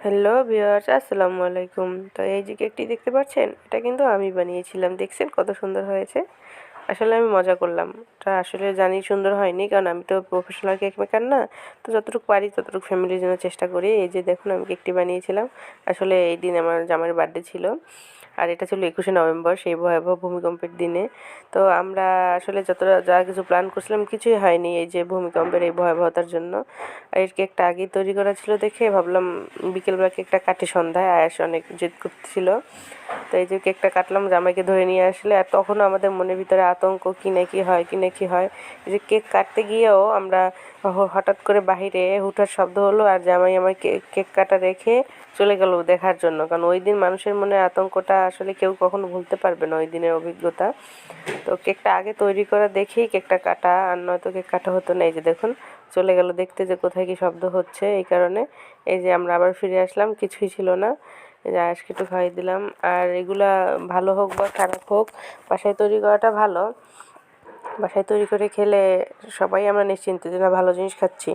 Hello viewers, আসসালামু আলাইকুম। তো এই যে কেকটি দেখতে পাচ্ছেন, এটা কিন্তু আমি বানিয়েছিলাম। দেখছেন কত সুন্দর হয়েছে? আসলে আমি মজা করলাম। এটা আসলে জানি সুন্দর হয়নি, কারণ আমি তো প্রফেশনাল কেক মেকার না। তো যতটুকু পারি ততটুকু ফ্যামিলির জন্য চেষ্টা করি। এই যে দেখুন, আমি কেকটি বানিয়েছিলাম। আসলে এই দিন আমার জামাইয়ের বার্থডে ছিল। আর এটা ছিল 21শে নভেম্বর, সেই ভয়াবহ ভূমিকম্পের দিনে। তো আমরা আসলে যতটা যা কিছু প্ল্যান করছিলাম কিছুই হয়নি এই যে ভূমিকম্পের এই ভয়াবহতার জন্য। আর এই কেকটা আগেই তৈরি করা ছিল দেখে ভাবলাম বিকেলবেলা কেকটা কাটি সন্ধ্যায়, আয়াস অনেক জেদ করতেছিল। তো এই যে কেকটা কাটলাম, জামাইকে ধরে নিয়ে আসলে, আর তখনও আমাদের মনের ভিতরে আতঙ্ক, কী না কী হয়, কী না কী হয়। এই যে কেক কাটতে গিয়েও আমরা হঠাৎ করে বাহিরে হুঠার শব্দ হলো, আর জামাই আমার কেক কাটা রেখে চলে গেল দেখার জন্য। কারণ ওই দিন মানুষের মনে আতঙ্কটা আসলে কেউ কখনো ভুলতে পারবে না, ওই দিনের অভিজ্ঞতা। তো কেকটা আগে তৈরি করা দেখেই কেকটা কাটা, আর নয়তো কেক কাটা হতো না। এই যে দেখুন, চলে গেল দেখতে যে কোথায় কী শব্দ হচ্ছে, এই কারণে। এই যে আমরা আবার ফিরে আসলাম, কিছুই ছিল না। এই যে আয়াসকে একটু খাইয়ে দিলাম। আর এগুলা ভালো হোক বা খারাপ হোক, বাসায় তৈরি করাটা ভালো। বাসায় তৈরি করে খেলে সবাই আমরা নিশ্চিন্তে যে না, ভালো জিনিস খাচ্ছি।